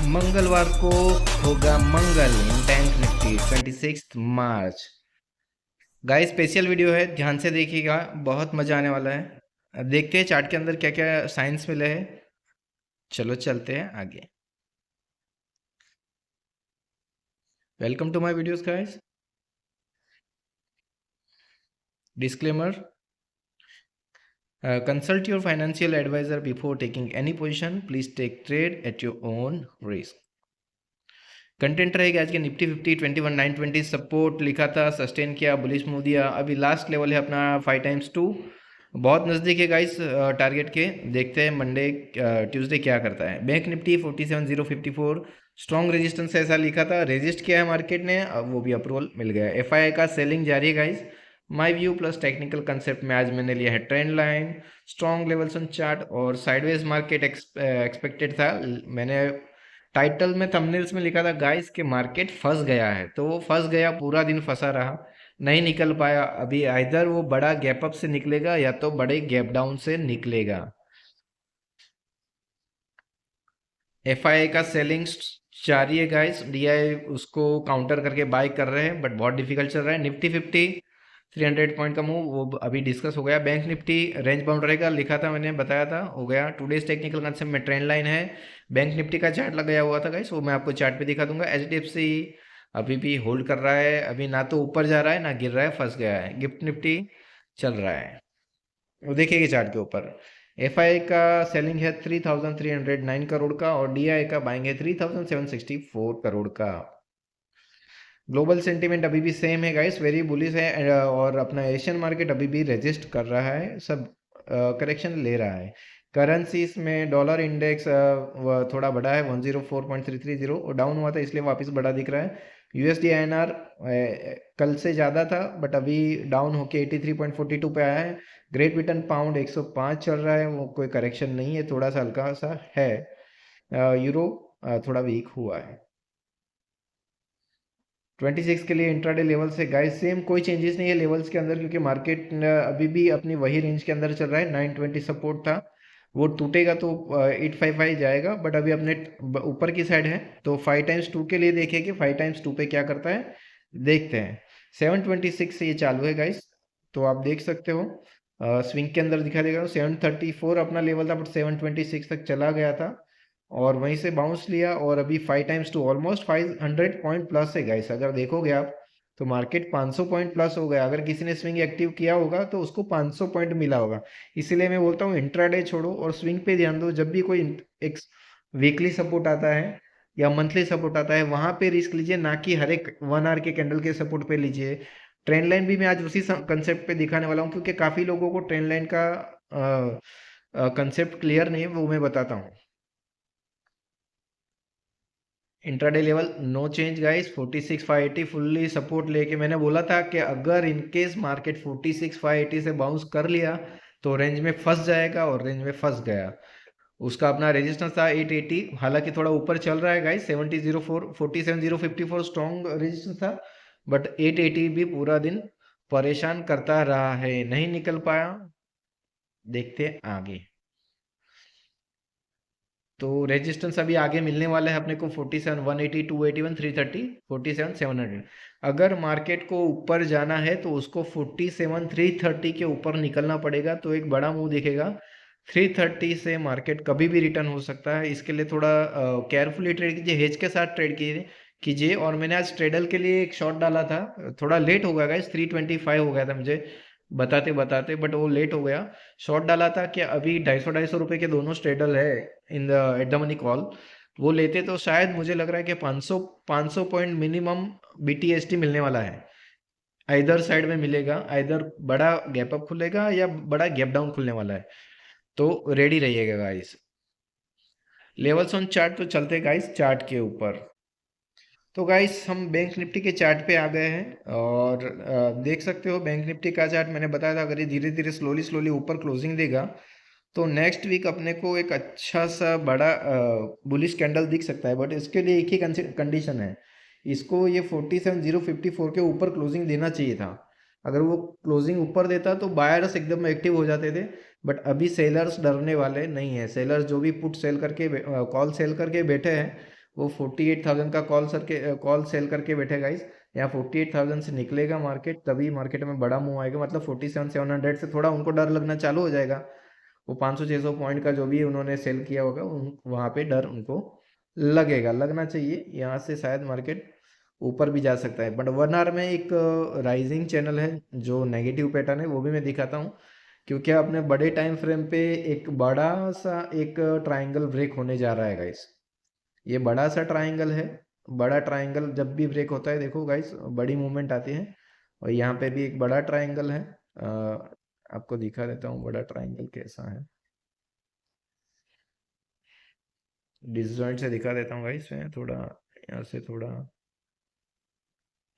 मंगलवार को होगा मंगल इन बैंक निफ्टी 26 मार्च। गाइस स्पेशल वीडियो है, ध्यान से देखिएगा, बहुत मजा आने वाला है। अब देखते हैं चार्ट के अंदर क्या क्या साइंस मिले हैं। चलो चलते हैं आगे। Welcome to my videos guys. Disclaimer, consult your financial advisor before taking any position, please take trade at your own risk. Content रहेगा आज के निफ्टी 50 21,920 सपोर्ट लिखा था, सस्टेन किया, बुलिश मूव दिया। अभी लास्ट लेवल है अपना 5x2, बहुत नज़दीक है गाइस टारगेट के। देखते हैं मंडे ट्यूसडे क्या करता है। बैंक निफ्टी 47,054 स्ट्रॉन्ग रेजिस्टेंस ऐसा लिखा था, रेजिस्ट किया है मार्केट ने, अब वो भी अप्रूवल मिल गया। एफआईआई का सेलिंग जारी है guys. My view plus technical concept में आज मैंने लिया है trend line, strong levels on chart और साइडवेज मार्केट एक्सपेक्टेड था। मैंने टाइटल में थंबनेल्स में लिखा था गाइस कि मार्केट फंस गया है, तो वो फंस गया, पूरा दिन फंसा रहा, नहीं निकल पाया। अभी आइदर वो बड़ा गैप अप से निकलेगा या तो बड़े गैप डाउन से निकलेगा। एफआईआई का सेलिंग जारी है गाइस, डीआई उसको काउंटर करके बाय कर रहे हैं बट बहुत डिफिकल्ट चल रहा है। निफ्टी 50 300 पॉइंट का मूव वो अभी डिस्कस हो गया। बैंक निफ्टी रेंज बाउंड रहेगा, लिखा था मैंने, बताया था, हो गया। टुडेज टेक्निकल कंसेप्ट में ट्रेंड लाइन है। बैंक निफ्टी का चार्ट लगाया हुआ था गाइस, वो मैं आपको चार्ट पे दिखा दूंगा। एचडीएफसी अभी भी होल्ड कर रहा है, अभी ना तो ऊपर जा रहा है ना गिर रहा है, फंस गया है। गिफ्ट निफ्टी चल रहा है, वो देखिए चार्ट के ऊपर। एफआई का सेलिंग है 3,309 करोड़ का और डीआई का बाइंग है 3,764 करोड़ का। ग्लोबल सेंटीमेंट अभी भी सेम है गाइस, वेरी बुलिश है और अपना एशियन मार्केट अभी भी रेजिस्ट कर रहा है, सब करेक्शन ले रहा है। करेंसीज में डॉलर इंडेक्स थोड़ा बढ़ा है 104.330 और डाउन हुआ था इसलिए वापस बढ़ा दिख रहा है। यूएसडी आईएनआर कल से ज़्यादा था बट अभी डाउन होके 83.42 पे आया है। ग्रेट ब्रिटेन पाउंड 105 चल रहा है, वो कोई करेक्शन नहीं है, थोड़ा सा हल्का सा है। यूरो थोड़ा वीक हुआ है। 26 के लिए इंट्राडे लेवल से गाइस सेम कोई चेंजेस नहीं है लेवल्स के अंदर, क्योंकि मार्केट अभी भी अपनी वही रेंज के अंदर चल रहा है। 920 सपोर्ट था, वो टूटेगा तो 855 जाएगा बट अभी अपने ऊपर की साइड है। तो 5x2 के लिए देखिए कि 5x2 पे क्या करता है, देखते हैं। 726 से ये चालू है गाइस, तो आप देख सकते हो स्विंग के अंदर दिखा देगा। 734 अपना लेवल था बट 726 तक चला गया था और वहीं से बाउंस लिया और अभी 5x2 ऑलमोस्ट 500 पॉइंट प्लस है गाइस। अगर देखोगे आप तो मार्केट 500 पॉइंट प्लस हो गया, अगर किसी ने स्विंग एक्टिव किया होगा तो उसको 500 पॉइंट मिला होगा। इसीलिए मैं बोलता हूँ इंट्राडे छोड़ो और स्विंग पे ध्यान दो। जब भी कोई एक वीकली सपोर्ट आता है या मंथली सपोर्ट आता है वहां पे रिस्क लीजिए, ना कि हर एक 1 आवर के कैंडल के सपोर्ट पे लीजिए। ट्रेंड लाइन भी मैं आज उसी कंसेप्ट पे दिखाने वाला हूँ, क्योंकि काफी लोगों को ट्रेंड लाइन का कंसेप्ट क्लियर नहीं है, वो मैं बताता हूँ। Intraday level no change guys, 46,580 fully support लेके मैंने बोला था कि अगर इनकेस मार्केट 46,580 से बाउंस कर लिया तो रेंज में फंस जाएगा और रेंज में फंस गया। उसका अपना रेजिस्टेंस था 880, हालांकि थोड़ा ऊपर चल रहा है गाइस। 7004 47,054 स्ट्रॉन्ग रेजिस्टेंस था बट 880 भी पूरा दिन परेशान करता रहा है, नहीं निकल पाया। देखते आगे, तो रेजिस्टेंस अभी आगे मिलने वाला है अपने को 47 180 281 330 47 700। अगर मार्केट को ऊपर जाना है तो उसको 47 330 के ऊपर निकलना पड़ेगा, तो एक बड़ा मूव दिखेगा। 330 से मार्केट कभी भी रिटर्न हो सकता है, इसके लिए थोड़ा केयरफुली ट्रेड कीजिए, हेज के साथ ट्रेड कीजिए। और मैंने आज ट्रेडल के लिए एक शॉट डाला था, थोड़ा लेट हो गया गाइस, 325 हो गया था मुझे बताते बताते बट वो लेट हो गया। शॉर्ट डाला था कि अभी 250 रुपए के दोनों स्ट्रेडल है in the at the money call, वो लेते तो शायद मुझे लग रहा है कि 500 पॉइंट मिनिमम बीटीएसटी मिलने वाला है। इधर साइड में मिलेगा, इधर बड़ा गैप अप खुलेगा या बड़ा गैप डाउन खुलने वाला है, तो रेडी रहिएगा गाइस। लेवल्स ऑन चार्ट तो चलते गाइस चार्ट के ऊपर। तो गाइस हम बैंक निफ्टी के चार्ट पे आ गए हैं और देख सकते हो बैंक निफ्टी का चार्ट मैंने बताया था, अगर ये धीरे धीरे स्लोली स्लोली ऊपर क्लोजिंग देगा तो नेक्स्ट वीक अपने को एक अच्छा सा बड़ा बुलिश कैंडल दिख सकता है। बट इसके लिए एक ही कंडीशन है, इसको ये 47,054 के ऊपर क्लोजिंग देना चाहिए था। अगर वो क्लोजिंग ऊपर देता तो बायर्स एकदम एक्टिव हो जाते थे, बट अभी सेलर्स डरने वाले नहीं है। सेलर्स जो भी पुट सेल करके कॉल सेल करके बैठे हैं वो 48,000 का कॉल सेल करके बैठेगा इस, यहाँ 48,000 से निकलेगा मार्केट, तभी मार्केट में बड़ा मूव आएगा, मतलब 47,700 से थोड़ा उनको डर लगना चालू हो जाएगा। वो 500-600 पॉइंट का जो भी उन्होंने सेल किया होगा वहाँ पे डर उनको लगेगा, लगना चाहिए। यहाँ से शायद मार्केट ऊपर भी जा सकता है, बट 1 आवर में एक राइजिंग चैनल है जो नेगेटिव पैटर्न है, वो भी मैं दिखाता हूँ। क्योंकि अपने बड़े टाइम फ्रेम पे एक बड़ा सा एक ट्राइंगल ब्रेक होने जा रहा है गाइस। ये बड़ा सा ट्राइंगल है, बड़ा ट्राइंगल जब भी ब्रेक होता है देखो गाइस बड़ी मूवमेंट आती है। और यहाँ पे भी एक बड़ा ट्राइंगल है, आपको दिखा देता हूँ बड़ा ट्राइंगल कैसा है, डिसजॉइंट से दिखा देता हूँ गाइस मैं थोड़ा, यहाँ से थोड़ा,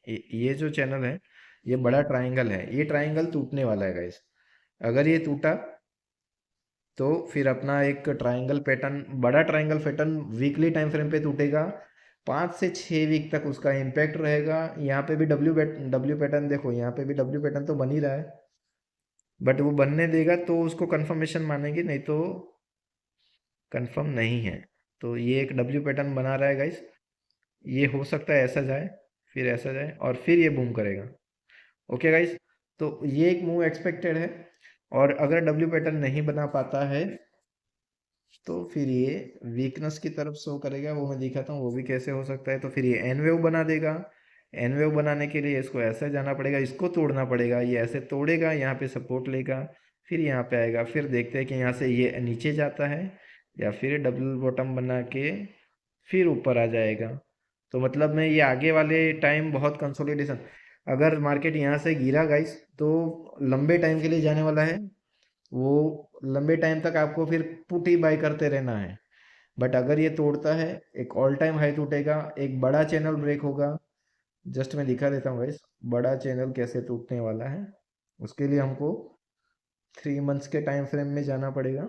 ये जो चैनल है ये बड़ा ट्राइंगल है, ये ट्राइंगल टूटने वाला है गाइस। अगर ये टूटा तो फिर अपना एक ट्राइंगल पैटर्न, बड़ा triangle pattern weekly time frame पे टूटेगा, 5 से 6 वीक तक उसका इम्पैक्ट रहेगा। यहाँ पे भी डब्ल्यू पैटर्न देखो, यहाँ पे भी डब्ल्यू पैटर्न तो बन ही रहा है, बट वो बनने देगा तो उसको कंफर्मेशन मानेंगे, नहीं तो कंफर्म नहीं है। तो ये एक डब्ल्यू पैटर्न बना रहा है गाइस, ये हो सकता है ऐसा जाए, फिर ऐसा जाए और फिर ये बूम करेगा। ओके गाइस, तो ये एक मूव एक्सपेक्टेड है। और अगर डब्ल्यू पैटर्न नहीं बना पाता है तो फिर ये वीकनेस की तरफ शो करेगा, वो मैं दिखाता हूँ वो भी कैसे हो सकता है। तो फिर ये एन वेव बना देगा, एन वेव बनाने के लिए इसको ऐसे जाना पड़ेगा, इसको तोड़ना पड़ेगा, ये ऐसे तोड़ेगा, यहाँ पे सपोर्ट लेगा, फिर यहाँ पे आएगा, फिर देखते हैं कि यहाँ से ये नीचे जाता है या फिर डबल बॉटम बना के फिर ऊपर आ जाएगा। तो मतलब में ये आगे वाले टाइम बहुत कंसोलिडेशन, अगर मार्केट यहाँ से गिरा गाइस तो लंबे टाइम के लिए जाने वाला है, वो लंबे टाइम तक आपको फिर पुट ही बाय करते रहना है। बट अगर ये तोड़ता है, एक ऑल टाइम हाई टूटेगा, एक बड़ा चैनल ब्रेक होगा, जस्ट मैं दिखा देता हूँ गाइस बड़ा चैनल कैसे टूटने वाला है। उसके लिए हमको 3 मंथ्स के टाइम फ्रेम में जाना पड़ेगा।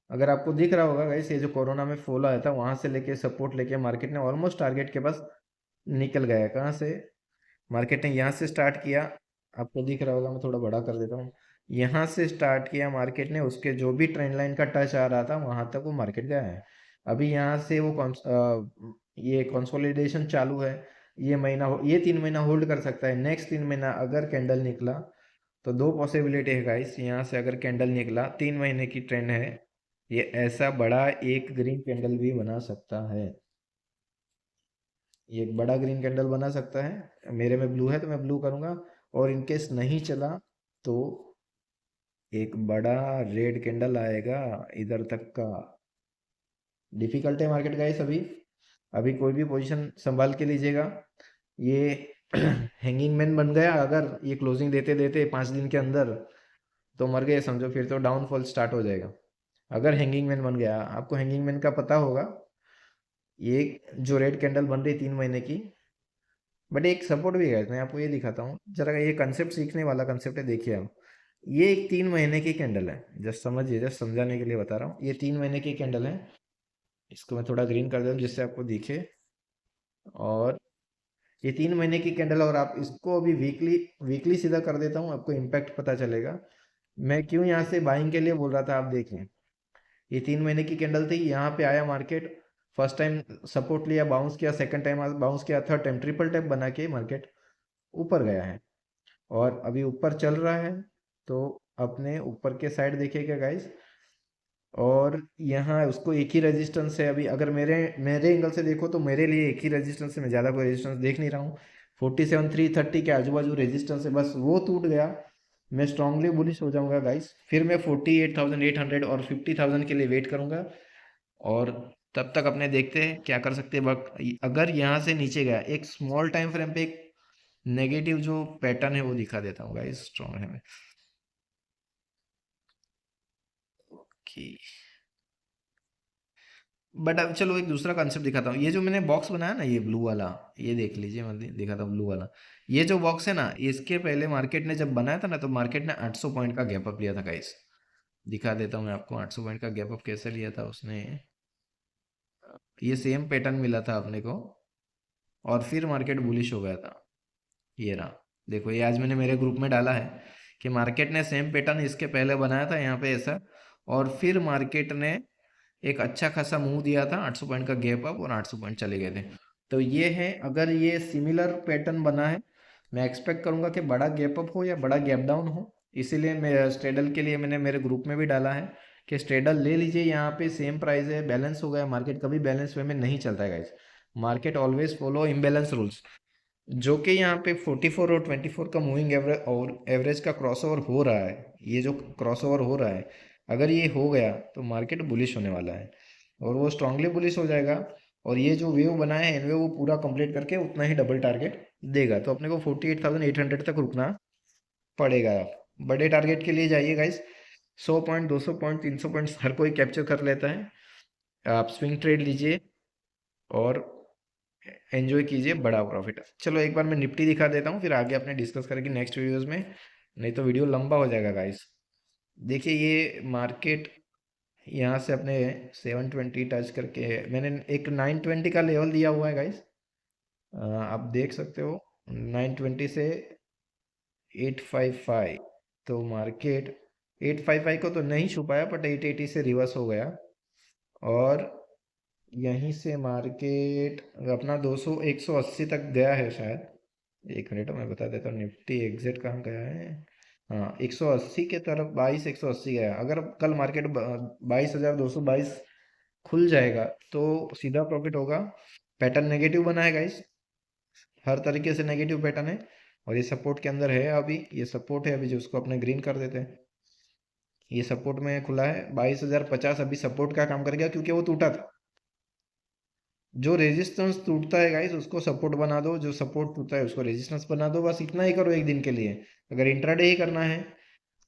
अगर आपको दिख रहा होगा गाइस, ये जो कोरोना में फॉल आया था वहां से लेके सपोर्ट लेके मार्केट ने ऑलमोस्ट टारगेट के पास निकल गया। कहाँ से मार्केट ने यहाँ से स्टार्ट किया, आपको दिख रहा होगा, मैं थोड़ा बड़ा कर देता हूँ, यहाँ से स्टार्ट किया मार्केट ने, उसके जो भी ट्रेंड लाइन का टच आ रहा था वहां तक वो मार्केट गया है। अभी यहाँ से वो ये कंसोलिडेशन चालू है, ये महीना ये 3 महीना होल्ड कर सकता है। नेक्स्ट 3 महीना अगर कैंडल निकला तो दो पॉसिबिलिटी है गाइस, यहाँ से अगर कैंडल निकला 3 महीने की ट्रेंड है, ये ऐसा बड़ा एक ग्रीन कैंडल भी बना सकता है, ये एक बड़ा ग्रीन कैंडल बना सकता है। मेरे में ब्लू है तो मैं ब्लू करूंगा, और इनकेस नहीं चला तो एक बड़ा रेड कैंडल आएगा इधर तक का। डिफिकल्ट है मार्केट गाइस अभी, अभी कोई भी पोजीशन संभाल के लीजिएगा। ये हैंगिंग मैन बन गया, अगर ये क्लोजिंग देते देते 5 दिन के अंदर तो मर गए समझो, फिर तो डाउनफॉल स्टार्ट हो जाएगा। अगर हैंगिंग मैन बन गया, आपको हैंगिंग मैन का पता होगा, ये जो रेड कैंडल बन रही 3 महीने की, बट एक सपोर्ट भी है, मैं आपको ये दिखाता हूँ जरा, ये कंसेप्ट सीखने वाला कंसेप्ट है, देखिए आप, ये एक 3 महीने की कैंडल है, जस्ट समझिए, जस्ट समझाने के लिए बता रहा हूँ, ये 3 महीने की कैंडल है। इसको मैं थोड़ा ग्रीन कर दूँ जिससे आपको दिखे, और ये 3 महीने की कैंडल, और आप इसको अभी वीकली वीकली सीधा कर देता हूँ, आपको इम्पैक्ट पता चलेगा। मैं क्यों यहाँ से बाइंग के लिए बोल रहा था, आप देखें, ये 3 महीने की कैंडल थी, यहाँ पे आया मार्केट, फर्स्ट टाइम सपोर्ट लिया, बाउंस किया, सेकंड टाइम बाउंस किया, थर्ड टाइम ट्रिपल टैप बना के मार्केट ऊपर गया है, और अभी ऊपर चल रहा है। तो अपने ऊपर के साइड देखिएगा गाइस, और यहाँ उसको एक ही रेजिस्टेंस है अभी, अगर मेरे मेरे एंगल से देखो तो मेरे लिए एक ही रेजिस्टेंस है, मैं ज़्यादा कोई रेजिस्टेंस देख नहीं रहा हूँ। 47,330 के आजू बाजू रेजिस्टेंस है, बस वो टूट गया मैं स्ट्रांगली बुलिश हो जाऊंगा गाइस, फिर मैं 48,800 और 50,000 के लिए वेट करूंगा। और तब तक अपने देखते हैं क्या कर सकते हैं। अगर यहाँ से नीचे गया, एक स्मॉल टाइम फ्रेम पे एक नेगेटिव जो पैटर्न है वो दिखा देता हूँ गाइस, स्ट्रॉन्ग है। ओके, बट अब चलो एक दूसरा कंसेप्ट दिखाता हूँ, ये जो मैंने बॉक्स बनाया ना, ये ब्लू वाला, ये देख लीजिए, मैं दिखाता हूँ ब्लू वाला, ये जो बॉक्स है ना, इसके पहले मार्केट ने जब बनाया था ना, तो मार्केट ने 800 पॉइंट का गैप अप लिया था गाइस। दिखा देता हूँ मैं आपको 800 पॉइंट का गैप अप कैसे लिया था उसने, ये सेम पैटर्न मिला था अपने को, और फिर मार्केट बुलिश हो गया था। ये रहा, देखो ये आज मैंने मेरे ग्रुप में डाला है कि मार्केट ने सेम पैटर्न इसके पहले बनाया था यहाँ पे ऐसा, और फिर मार्केट ने एक अच्छा खासा मूव दिया था, 800 पॉइंट का गैप अप और 800 पॉइंट चले गए थे। तो ये है, अगर ये सिमिलर पैटर्न बना है, मैं एक्सपेक्ट करूंगा कि बड़ा गैप अप हो या बड़ा गैप डाउन हो। इसीलिए मैं स्ट्रेडल के लिए मैंने मेरे ग्रुप में भी डाला है कि स्ट्रेडल ले लीजिए, यहाँ पे सेम प्राइस है, बैलेंस हो गया मार्केट, कभी बैलेंस वे में नहीं चलता है guys. Market always follow imbalance rules. जो कि यहाँ पे 44 और 24 का मूविंग एवरेज और एवरेज का क्रॉसओवर हो रहा है, ये जो क्रॉसओवर हो रहा है, अगर ये हो गया तो मार्केट बुलिश होने वाला है, और वो स्ट्रांगली बुलिश हो जाएगा। और ये जो वेव बनाया है एनवे, वो पूरा कंप्लीट करके उतना ही डबल टारगेट देगा, तो अपने को 48,800 तक रुकना पड़ेगा। बड़े टारगेट के लिए जाइए गाइस। 100 पॉइंट, 200 पॉइंट, 300 पॉइंट्स हर कोई कैप्चर कर लेता है। आप स्विंग ट्रेड लीजिए और एंजॉय कीजिए बड़ा प्रॉफिट। चलो एक बार मैं निफ्टी दिखा देता हूँ, फिर आगे अपने डिस्कस करेंगे नेक्स्ट वीडियोस में, नहीं तो वीडियो लंबा हो जाएगा गाइस। देखिए ये मार्केट यहाँ से अपने 720 टच करके, मैंने एक 920 का लेवल दिया हुआ है गाइस, आप देख सकते हो। 920 से 855, तो मार्केट 855 को तो नहीं छू पाया, बट 880 से रिवर्स हो गया। और यहीं से मार्केट अपना 200 180 तक गया है शायद। एक मिनट मैं बता देता हूँ निफ्टी एग्जिट कहाँ गया है। हाँ, 180 के तरफ, 22 180 गया। अगर कल मार्केट 22,222 खुल जाएगा तो सीधा प्रॉफिट होगा। पैटर्न नेगेटिव बना है गाइस, हर तरीके से नेगेटिव पैटर्न है, और ये सपोर्ट के अंदर है। अभी ये सपोर्ट है, अभी जो उसको अपने ग्रीन कर देते हैं। ये सपोर्ट में खुला है 22,050, अभी सपोर्ट का काम करेगा क्योंकि वो टूटा था। जो रेजिस्टेंस टूटता है गाइस उसको सपोर्ट बना दो, जो सपोर्ट टूटता है उसको रेजिस्टेंस बना दो, बस इतना ही करो एक दिन के लिए। अगर इंट्राडे ही करना है,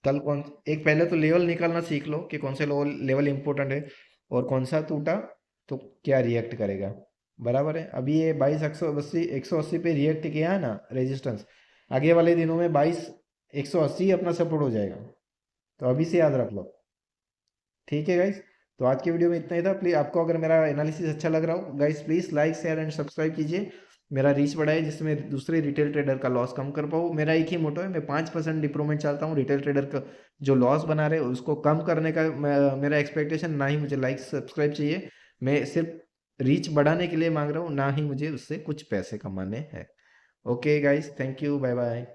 कल कौन, एक पहले तो लेवल निकालना सीख लो कि कौन से लेवल इंपॉर्टेंट है, और कौन सा टूटा तो क्या रिएक्ट करेगा। बराबर है, अभी ये 22 180 पे रिएक्ट किया है ना रेजिस्टेंस, आगे वाले दिनों में 22 180 अपना सपोर्ट हो जाएगा, तो अभी से याद रख लो। ठीक है गाइस, तो आज की वीडियो में इतना ही था। प्लीज़ आपको अगर मेरा एनालिसिस अच्छा लग रहा हो guys, please like share and subscribe कीजिए, मेरा रीच बढ़ाए, जिससे मैं दूसरे रिटेल ट्रेडर का लॉस कम कर पाऊँ। मेरा एक ही मोटो है, मैं 5% इंप्रूवमेंट चाहता हूँ रिटेल ट्रेडर का, जो लॉस बना रहे उसको कम करने का मेरा एक्सपेक्टेशन, ना ही मुझे लाइक सब्सक्राइब चाहिए। मैं सिर्फ रीच बढ़ाने के लिए मांग रहा हूँ, ना ही मुझे उससे कुछ पैसे कमाने हैं। Okay guys, thank you, bye bye.